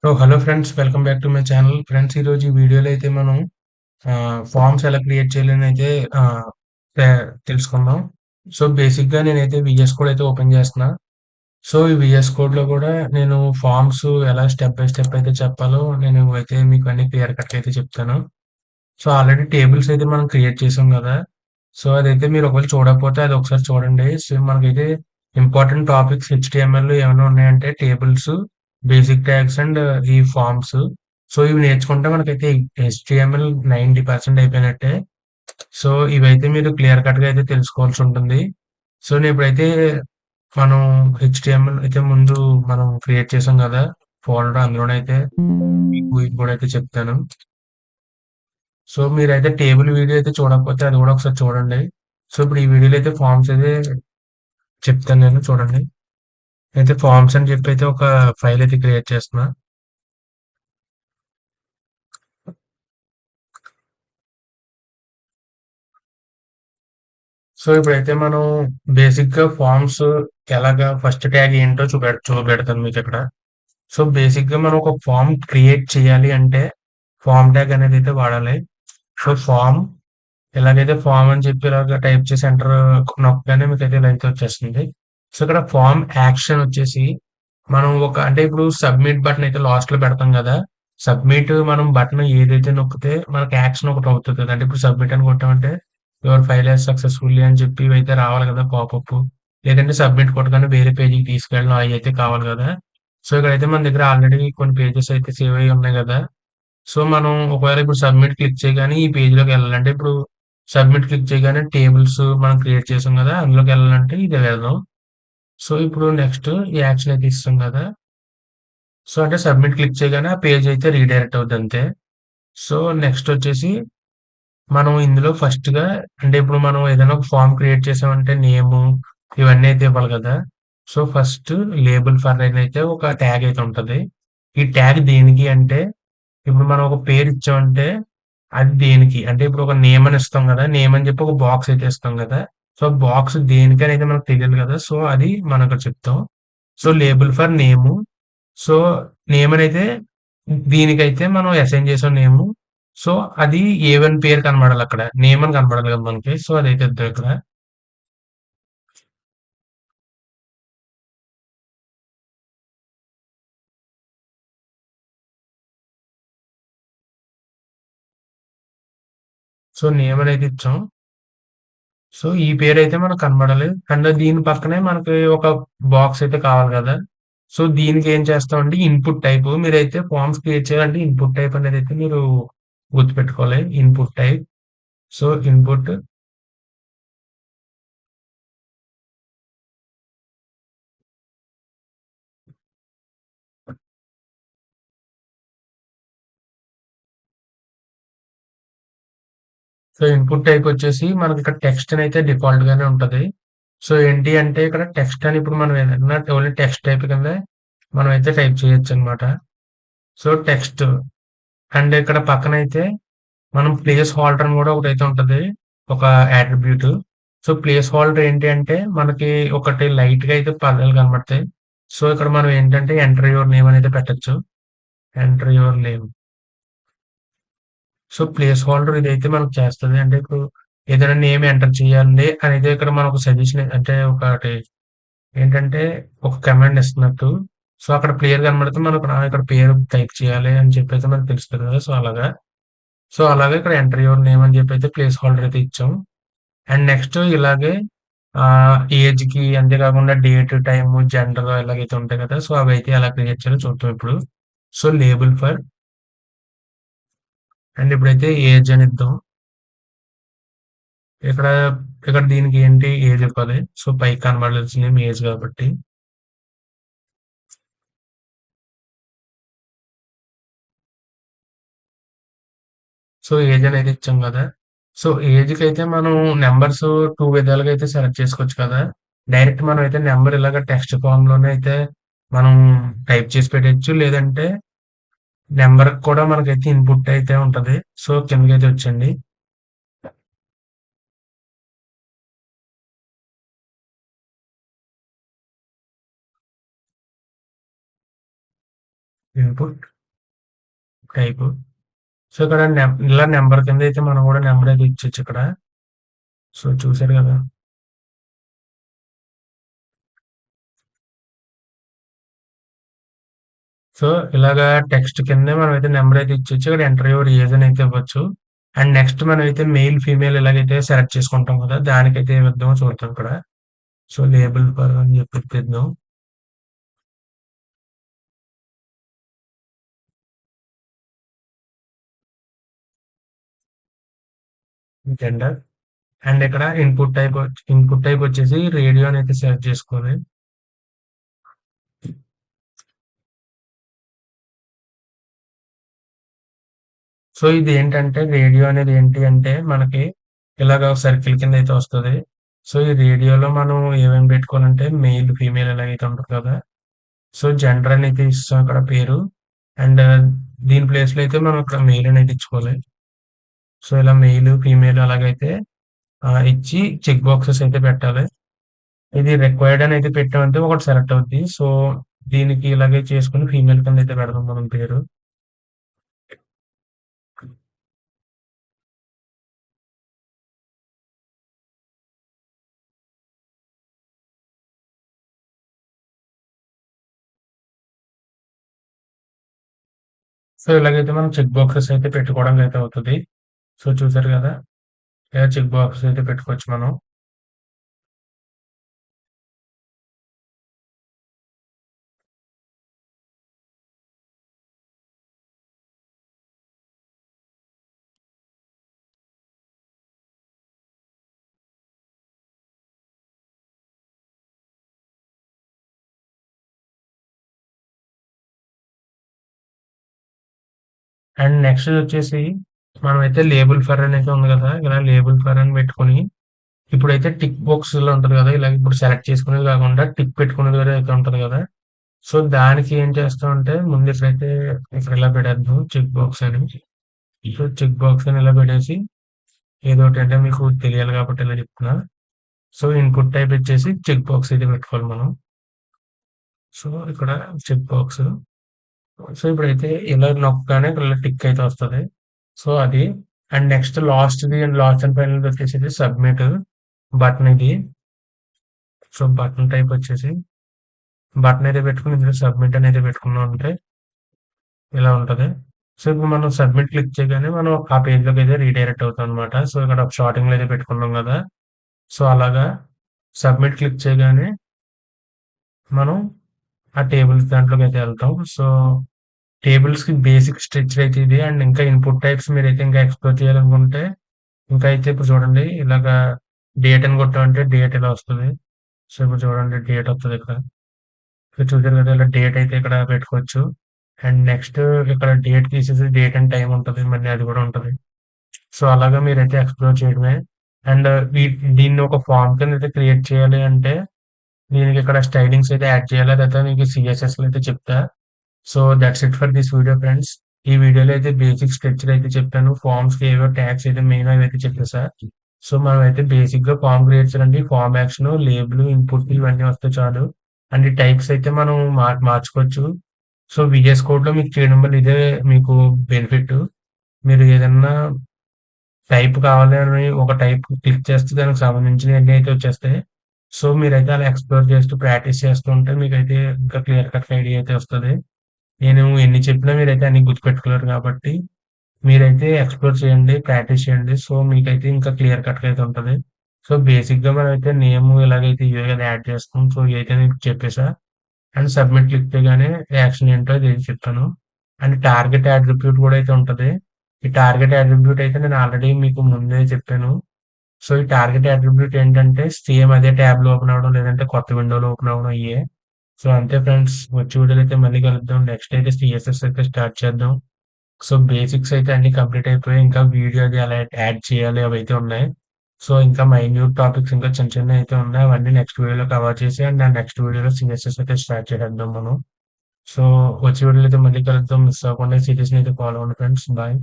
Hello friends, welcome back to my channel. Friends, ఈరోజు ఈ వీడియోలో అయితే మనం ఫార్మ్స్ ఎలా క్రియేట్ చేయాలని అయితే ఆహ్, తే తెలుసుకుందాం. సో, బేసిక్‌గా నేనైతే వీఎస్ కోడ్ అయితే ఓపెన్ చేస్తున్నా. సో, ఈ వీఎస్ కోడ్‌లో కూడా నేను ఫార్మ్స్ ఎలా స్టెప్ బై స్టెప్ అయితే చెప్పాలో నేను అయితే మీకు అన్ని క్లియర్ కట్‌గా అయితే చెప్తాను. సో, ఆల్రెడీ టేబుల్స్ అయితే మనం క్రియేట్ చేసాం కదా! సో, అదైతే మీరు ఒకవేళ చూడకపోతే అది ఒకసారి చూడండి. సో, మనకైతే ఇంపార్టెంట్ టాపిక్స్ హెచ్‌టీఎంఎల్‌లో ఏమైనా ఉన్నాయంటే టేబుల్స్, బేసిక్ ట్యాగ్స్ అండ్ ఈ ఫార్మ్స్. సో, ఇవి నేర్చుకుంటే మనకైతే హెచ్‌టీఎంఎల్ 90% అయిపోయినట్టే. సో, ఇవైతే మీరు క్లియర్ కట్‌గా అయితే తెలుసుకోవాల్సి ఉంటుంది. సో, ఇప్పుడైతే మనం హెచ్‌టీఎంఎల్ అయితే ముందు మనం క్రియేట్ చేసాం కదా! ఫోల్డర్ అందులోనైతే మీకు ఇప్పుడైతే చెప్తాను. సో, మీరైతే టేబుల్ వీడియో అయితే చూడకపోతే అది కూడా ఒకసారి చూడండి. సో, ఇప్పుడు ఈ వీడియోలో అయితే ఫార్మ్స్ అయితే చెప్తాను నేను చూడండి. అయితే ఫార్మ్స్ అని చెప్పి అయితే ఒక ఫైల్ అయితే క్రియేట్ చేస్తున్నా. సో, ఇప్పుడైతే మనం బేసిక్‌గా ఫార్మ్స్ ఎలాగా ఫస్ట్ ట్యాగ్ ఏంటో చూపెడతాను మీకిక్కడ. సో, బేసిక్‌గా మనం ఒక ఫార్మ్ క్రియేట్ చేయాలి అంటే ఫార్మ్ ట్యాగ్ అనేది అయితే వాడాలి. సో, ఫార్మ్ ఇలాగైతే ఫార్మ్ అని చెప్పి ఇలాగ టైప్ చేసి ఎంటర్ నొక్కగానే మీకైతే ఇలా అయితే వచ్చేస్తుంది. సో, ఇక్కడ ఫార్మ్ యాక్షన్ వచ్చేసి మనం అంటే ఇప్పుడు సబ్మిట్ బటన్ అయితే లాస్ట్‌లో పెడతాం గదా! సబ్మిట్ మనం బటన్ ఏదైతే నొక్కితే మనకి యాక్షన్ ఒకటి అవుతది కదా! అంటే ఇప్పుడు సబ్మిట్ అని కొట్టామంటే యువర్ ఫైల్ హాస్ సక్సెస్‌ఫుల్లీ అని చెప్పి ఇవైతే రావాలి కదా! పాపప్. లేదంటే సబ్మిట్ కొట్టగానే వేరే పేజ్‌కి తీసుకెళ్ళడం అయ్యయితే కావాలి కదా! సో, ఇక్కడైతే మన దగ్గర ఆల్రెడీ కొన్ని పేజెస్ అయితే సేవ్ అయ్యి ఉన్నాయి గదా! సో, మనం ఒకవేళ ఇప్పుడు సబ్మిట్ క్లిక్ చేయగానే ఈ పేజ్‌లోకి వెళ్ళాలి. అంటే ఇప్పుడు సబ్మిట్ క్లిక్ చేయగానే టేబుల్స్ మనం క్రియేట్ చేసాం గదా! అందులోకెళ్ళాలంటే ఇదే వెళ్దాం. సో, ఇప్పుడు నెక్స్ట్ ఈ యాక్షన్ అయితే ఇస్తాం గదా! సో, అంటే సబ్మిట్ క్లిక్ చేయగానే ఆ పేజ్ అయితే రీడైరెక్ట్ అవుద్దంతే. సో, నెక్స్ట్ వచ్చేసి మనం ఇందులో ఫస్ట్‌గా అంటే ఇప్పుడు మనం ఏదైనా ఒక ఫార్మ్ క్రియేట్ చేసామంటే నేము ఇవన్నీ అయితే ఇవ్వాలి గదా! సో, ఫస్ట్ లేబుల్ ఫర్ అనైతే ఒక ట్యాగ్ అయితే ఉంటది. ఈ ట్యాగ్ దేనికి అంటే ఇప్పుడు మనం ఒక పేరు ఇచ్చామంటే అది దేనికి? అంటే ఇప్పుడు ఒక నేమ్ అని ఇస్తాం గదా! నేమ్ అని చెప్పి ఒక బాక్స్ అయితే ఇస్తాం గదా! సో, బాక్స్ దేనికనైతే మనకు తెలియాలి గదా! సో, అది మనం ఇక్కడ చెప్తాం. So, label for name. So, name అనైతే దీనికైతే మనం అసైన్ చేసాం నేము. సో, అది A1 పేరు కనపడాలక్కడ. నేమ్ అని కనపడాలి కదా మనకి. సో, అదైతే ఇద్దాం ఇక్కడ. సో, నేమ్ అనేది ఇచ్చాం. సో, ఈ పేరైతే మనకు కనపడాలి. అండ్ దీని పక్కనే మనకి ఒక బాక్స్ అయితే కావాలి కదా! సో, దీనికి ఏం చేస్తామంటే ఇన్‌పుట్ టైప్ మీరైతే ఫార్మ్స్ క్రియేట్ చేయాలంటే ఇన్‌పుట్ టైప్ అనేదైతే మీరు గుర్తుపెట్టుకోవాలి. Input type. So, input so, input type వచ్చేసి మనకిక్కడ టెక్స్ట్ అనైతే డిఫాల్ట్ గానే ఉంటది. సో, ఏంటి అంటే ఇక్కడ టెక్స్ట్ అని ఇప్పుడు మనం ఏదన్నా ఓన్లీ టెక్స్ట్ టైప్ కింద మనమైతే టైప్ చేయొచ్చనమాట. సో, టెక్స్ట్ అండ్ ఇక్కడ పక్కనైతే మనం ప్లేస్ హోల్డర్ అని గూడా ఒకటైతే ఉంటది. ఒక యాట్రిబ్యూట్. సో, ప్లేస్ హోల్డర్ ఏంటి అంటే మనకి ఒకటి లైట్‌గా అయితే పదాలు కనపడతాయి. సో, ఇక్కడ మనం ఏంటంటే ఎంటర్ యువర్ నేమ్ అనేది పెట్టొచ్చు. Enter your name. So, place holder ఇదైతే మనకు చేస్తది. అంటే ఇప్పుడు ఏదైనా నేమ్ ఎంటర్ చేయాలి అనేది ఇక్కడ మనకు సజెషన్ అంటే ఒకటి ఏంటంటే ఒక కమాండ్ ఇస్తున్నట్టు. సో, అక్కడ క్లియర్‌గా కనపడితే మనకు ఇక్కడ పేరు టైప్ చేయాలి అని చెప్పైతే మనకు తెలుస్తది కదా! సో, అలాగా. సో, అలాగే ఇక్కడ ఎంటర్ యువర్ నేమ్ అని చెప్పైతే ప్లేస్ హోల్డర్ అయితే ఇచ్చాం. అండ్ నెక్స్ట్ ఇలాగే ఏజ్‌కి అంతే కాకుండా డేట్, టైము, జెండర్ ఇలాగైతే ఉంటాయి కదా! సో, అవైతే ఎలా క్రియేట్ చేయాలో చూద్దాం ఇప్పుడు. సో, లేబుల్ ఫర్ అండ్ ఇప్పుడైతే ఏజ్ అని ఇద్దాం. ఇక్కడ, ఇక్కడ దీనికి ఏంటి ఏజ్ ఇవ్వాలి. సో, పైకి కనబడాల్సిందేమో ఏజ్ కాబట్టి. సో, ఏజ్ అనేది ఇచ్చాం కదా! సో, ఏజ్‌కైతే మనం నంబర్స్ 2 విధాలుగా అయితే సెలెక్ట్ చేసుకోవచ్చు కదా! డైరెక్ట్ మనం అయితే నంబర్ ఇలాగ టెక్స్ట్ ఫార్మ్‌లోనే అయితే మనం టైప్ చేసి పెట్టొచ్చు. లేదంటే నంబర్‌కి కూడా మనకైతే ఇన్‌పుట్ అయితే ఉంటది. సో, కిందకైతే వచ్చేయండి. Input type. సో, ఇక్కడ ఇలా నంబర్ కింద అయితే మనం కూడా నంబర్ అయితే ఇచ్చేయచ్చు ఇక్కడ. సో, చూసారు కదా! సో, ఇలాగా టెక్స్ట్ కిందే మనమైతే నంబర్ అయితే ఇచ్చేయచ్చు. ఇక్కడ ఎంటర్ యువర్ ఏజ్ అని అయితే ఇవ్వచ్చు. అండ్ నెక్స్ట్ మనమైతే మెయిల్, ఫీమేల్ ఇలాగైతే సెలెక్ట్ చేసుకుంటాం కదా! దానికైతే ఏమి ఇద్దామో చూద్దాం ఇక్కడ. సో, లేబుల్ ఫర్ అని చెప్పి ఇద్దాం. జెండర్ అండ్ ఇక్కడ ఇన్పుట్ టైప్ వచ్చేసి రేడియో అని అయితే సెలెక్ట్ చేసుకోవాలి. సో, ఇది ఏంటంటే రేడియో అనేది ఏంటి అంటే మనకి ఇలాగ సర్కిల్ కింద అయితే వస్తది. సో, ఈ రేడియోలో మనం ఏమేమి పెట్టుకోవాలంటే మెయిల్, ఫీమేల్ ఇలాగైతే ఉంటది కదా! సో, జెండర్ అని అయితే ఇస్తాం ఇక్కడ పేరు. అండ్ దీని ప్లేస్‌లో అయితే మనం ఇక్కడ మెయిల్ అనేది ఇచ్చుకోవాలి. సో, ఇలా మెయిల్, ఫీమేల్ అలాగైతే ఇచ్చి చెక్ బాక్సెస్ అయితే పెట్టాలి. ఇది రిక్వైర్డ్ అని అయితే పెట్టామంటే ఒకటి సెలెక్ట్ అవుద్ది. సో, దీనికి ఇలాగే చేసుకొని ఫీమేల్ కింద అయితే పెడదాం మనం పేరు. సో, ఇలాగైతే మనం చెక్ బాక్సెస్ అయితే పెట్టుకోవడానికి అయితే అవుతది. సో, చూసారు కదా! ఇలా చెక్ బాక్సెస్ అయితే పెట్టుకోవచ్చు మనం. అండ్ నెక్స్ట్ వచ్చేసి మనమైతే లేబుల్ ఫర్ అనేది ఉంది కదా! ఇలా లేబుల్ ఫర్ అని పెట్టుకొని ఇప్పుడైతే టిక్ బాక్స్‌లో ఉంటది కదా! ఇలా ఇప్పుడు సెలెక్ట్ చేసుకునేది కాకుండా టిక్ పెట్టుకునేది కూడా అయితే ఉంటది కదా! సో, దానికి ఏం చేస్తామంటే ముందు ఇక్కడైతే ఇక్కడ ఇలా పెట్టేద్దాం చెక్ బాక్స్ అని. సో, చెక్ బాక్స్ అని ఇలా పెట్టేసి ఏదోకటి అంటే మీకు తెలియాలి కాబట్టి ఇలా చెప్తున్నా. సో, ఇన్పుట్ టైప్ ఇచ్చేసి చెక్ బాక్స్ అయితే పెట్టుకోవాలి మనం. సో, ఇక్కడ చెక్ బాక్స్. సో, ఇప్పుడైతే ఇలా నొక్కగానే ఇలా టిక్ అయితే వస్తది. సో, అది అండ్ నెక్స్ట్ లాస్ట్ అండ్ ఫైనల్‌ది వచ్చేసి సబ్మిట్ బటన్ ఇది. సో, బటన్ టైప్ వచ్చేసి బటన్ అయితే పెట్టుకొని ఇందులో సబ్మిట్ అనేది పెట్టుకున్నామంటే ఇలా ఉంటది. సో, ఇప్పుడు మనం సబ్మిట్ క్లిక్ చేయగానే మనం ఆ పేజ్‌లోకి అయితే రీడైరెక్ట్ అవుతామనమాట. సో, ఇక్కడ స్టార్టింగ్‌లో అయితే పెట్టుకున్నాం కదా! సో, అలాగా సబ్మిట్ క్లిక్ చేయగానే మనం ఆ టేబుల్స్ దాంట్లోకైతే ఎళ్తాం. సో, టేబుల్స్‌కి బేసిక్ స్ట్రక్చర్ అయితే ఇది. అండ్ ఇంకా ఇన్‌పుట్ టైప్స్ మీరైతే ఇంకా ఎక్స్‌ప్లోర్ చేయాలనుకుంటే ఇంకా అయితే ఇప్పుడు చూడండి ఇలాగా డేట్ అని కొట్టామంటే డేట్ ఇలా వస్తది. సో, ఇప్పుడు చూడండి డేట్ వత్తది ఇక్కడ. సో, చూసారు కదా! ఇలా డేట్ అయితే ఇక్కడ పెట్టుకోవచ్చు. అండ్ నెక్స్ట్ ఇక్కడ డేట్ తీసేసి డేట్ అండ్ టైమ్ ఉంటది. మళ్ళీ అది కూడా ఉంటది. సో, అలాగా మీరైతే ఎక్స్‌ప్లోర్ చేయడమే. అండ్ దీన్ని ఒక ఫార్మ్ కిందైతే క్రియేట్ చేయాలి అంటే దీనికి ఇక్కడ స్టైలింగ్స్ అయితే యాడ్ చేయాలి. అదైతే మీకు సీఎస్ఎస్‌లో అయితే చెప్తా. So, that's it for this video friends. ఈ వీడియోలో అయితే బేసిక్ స్ట్రక్చర్ అయితే చెప్పాను. ఫార్మ్స్‌కి ఏవో ట్యాగ్స్ అయితే మెయిన్ అవైతే చెప్పేసా. సో, మనమైతే బేసిక్‌గా ఫార్మ్ క్రియేట్ చేయాలంటే ఫార్మ్ యాక్షన్, లేబుల్, ఇన్పుట్ ఇవన్నీ వస్తే చాలు. అండ్ ఈ టైప్స్ అయితే మనం మార్చుకోవచ్చు. సో, వీఎస్ కోడ్‌లో మీకు చేయడం వల్ల ఇదే మీకు బెనిఫిట్. మీరు ఏదన్నా టైప్ కావాలి అని ఒక టైప్ క్లిక్ చేస్తే దానికి సంబంధించినయన్నీ అయితే వచ్చేస్తాయి. సో, మీరైతే అలా ఎక్స్‌ప్లోర్ చేస్తూ ప్రాక్టీస్ చేస్తూ ఉంటే మీకైతే ఇంకా క్లియర్ కట్‌గా ఐడియా అయితే వస్తది. నేను ఎన్ని చెప్పినా మీరైతే అన్ని గుర్తుపెట్టుకోలేరు కాబట్టి మీరైతే ఎక్స్‌ప్లోర్ చేయండి, ప్రాక్టీస్ చేయండి. సో, మీకైతే ఇంకా క్లియర్ కట్‌గా అయితే ఉంటది. సో, బేసిక్‌గా మనమైతే నేమ్ ఇలాగైతే ఇవే కదా యాడ్ చేస్తాం. సో, ఇవైతే నేను చెప్పేసా. అండ్ సబ్మిట్ క్లిక్ చేయగానే యాక్షన్ ఏంటో అది చెప్తాను. అండ్ టార్గెట్ అట్రిబ్యూట్ కూడా అయితే ఉంటది. ఈ టార్గెట్ అట్రిబ్యూట్ అయితే నేను ఆల్రెడీ మీకు ముందే చెప్పాను. సో, ఈ టార్గెట్ అట్రిబ్యూట్ ఏంటంటే సేమ్ అదే ట్యాబ్‌లో ఓపెన్ అవ్వడం, లేదంటే కొత్త విండోలో ఓపెన్ అవ్వడం ఇయ్యే. సో, అంతే ఫ్రెండ్స్. వచ్చే వీడియోలో అయితే మళ్ళీ కలుద్దాం. నెక్స్ట్ అయితే సీఎస్ఎస్ అయితే స్టార్ట్ చేద్దాం. సో, బేసిక్స్ అయితే అన్నీ కంప్లీట్ అయిపోయాయి. ఇంకా వీడియో అది ఎలా యాడ్ చేయాలి అవైతే ఉన్నాయి. సో, ఇంకా మైన్యూట్ టాపిక్స్ ఇంకా చిన్న చిన్నవి అయితే ఉన్నాయి. అవన్నీ నెక్స్ట్ వీడియోలో కవర్ చేసి అండ్ ఆ నెక్స్ట్ వీడియోలో సీఎస్ఎస్ అయితే స్టార్ట్ చేసేద్దాం మనం. సో, వచ్చే వీడియోలో అయితే మళ్ళీ కలుద్దాం. మిస్ అవ్వకుండా ఈ సిరీస్‌ని అయితే ఫాలో అవ్వండి ఫ్రెండ్స్. బాయ్.